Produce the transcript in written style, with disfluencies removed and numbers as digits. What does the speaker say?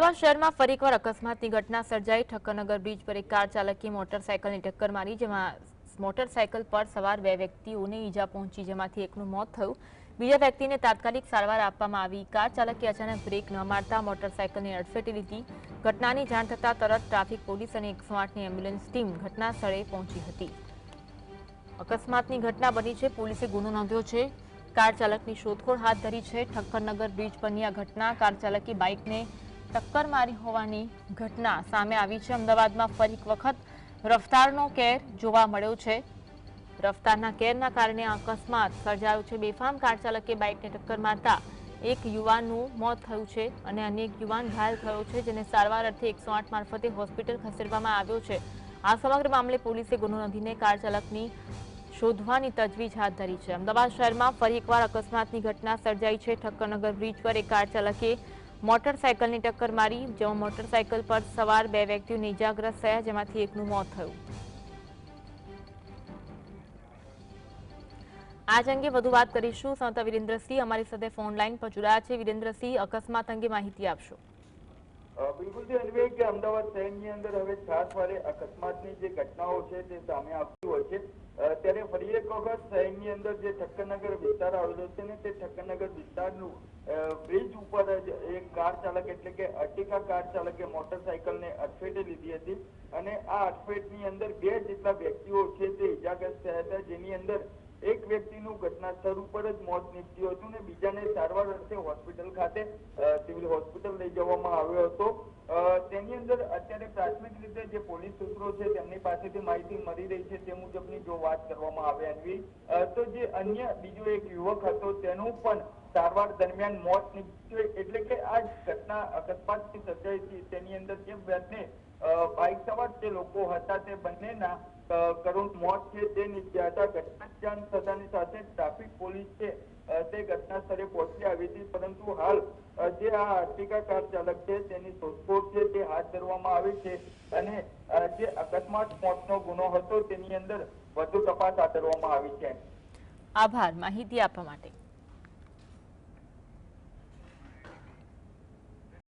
शहर में फरी एक बार अकस्मात की घटना सर्जाई। ठक्करनगर ब्रिज पर एक कार चालके मोटरसाइकल ने टक्कर मारी, जेमां मोटरसाइकल पर सवार बे व्यक्तिओने ईजा पहोंची, जेमांथी एकनुं मौत थयुं। बीजा व्यक्तिने तात्कालिक सारवार आपवामां आवी। कार चालके अचानक ब्रेक न मारता मोटरसाइकलने अडफेटी लीधी। घटनानी जाण थता तरत ट्राफिक पोलीस अने 108 एम्ब्युलन्स टीम घटना स्थळे पहोंची हती। अकस्मातनी घटना बनी छे, पोलीसे गुनो नोंध्यो छे। कार चालकनी शोधखोळ हाथ धरी छे। ठक्करनगर ब्रिज पરની आ घटना कार चालके बाइकने टक्कर मारी होवानी घटना सामे आवी छे। अमदावादमां फरी एक वखत रफ्तारनो केर जोवा मळ्यो छे। रफ्ताરના કેરના કારણે અકસ્માત સર્જાયો છે। બેફામ કાર ચાલકે બાઇકને ટક્કર મારતા એક યુવાનનું મોત થયું છે અને અન્ય એક યુવાન ઘાયલ થયો છે, જેને સારવાર અર્થે 108 મારફતે હોસ્પિટલ ખસેડવામાં આવ્યો છે। આ સમગ્ર મામલે પોલીસે ગુનો નોંધીને કાર ચાલકની શોધવાની તજવીજ હાથ ધરી છે। અમદાવાદ શહેરમાં ફરી એકવાર અકસ્માતની ઘટના સર્જાઈ છે। ઠક્કરનગર બ્રિજ પર એક કાર ચાલકે મોટરસાઇકલની ટક્કર મારી, જેમાં મોટરસાઇકલ પર સવાર બે વ્યક્તિઓને ઇજાગ્રસ્ત થયા, જેમાંથી એકનું મોત થયું। आज अंगे વધુ વાત કરીશું। સંતા વીરેન્દ્રસિંહ અમારી સાથે ફોન લાઈન પર જોડાયા છે। વીરેન્દ્રસિંહ, અકસ્માત અંગે માહિતી આપશો। બિલકુલ જે અન્વય કે અમદાવાદ શહેરની અંદર હવે ખાસ વારે અકસ્માતની જે ઘટનાઓ છે તે સામે આવતી હોય છે, ત્યારે ફરી એક વખત શહેરની અંદર જે ઠક્કરનગર વિસ્તાર આવેલો છે ને તે ઠક્કરનગર વિસ્તારનું બ્રિજ ઉપર જ એક કાર ચાલક એટલે કે અર્ટિકા કાર ચાલકે મોટરસાયકલને અડફેટે લીધી હતી અને આ અડફેટની અંદર બે જેટલા વ્યક્તિઓ છે તે ઇજાગ્રસ્ત થયા હતા, જેની અંદર એક વ્યક્તિનું ઘટના સ્થળ ઉપર જ મોત નીપજ્યું હતું ને બીજાને સારવાર અર્થે હોસ્પિટલ ખાતે સિવિલ હોસ્પિટલ લઈ જવામાં આવ્યો હતો। તેની અંદર અત્યારે પ્રાથમિક રીતે જે પોલીસ સૂત્રો છે તેમની પાસેથી માહિતી મળી રહી છે તે મુજબની જો વાત કરવામાં આવે અન્વી, તો જે અન્ય બીજો એક યુવક હતો તેનું પણ સારવાર દરમિયાન મોત નીપજ્યું, એટલે કે આ ઘટના અકસ્માતથી સર્જાઈ હતી તેની અંદર જે બંને બાઇક સવાર જે લોકો હતા તે બંનેના કરુણ મોત છે તે નીપજ્યા હતા। ઘટના જાણ થતાની સાથે ટ્રાફિક પોલીસ છે તે ઘટના સ્થળે પહોંચી આવી હતી, પરંતુ હાલ જે આ અર્ટિકા કાર ચાલક છે તેની શોધખોળ છે તે હાથ ધરવામાં આવી છે અને જે અકસ્માત મોતનો ગુનો હતો તેની અંદર વધુ તપાસ હાથ ધરવામાં આવી છે। આભાર માહિતી આપવા માટે।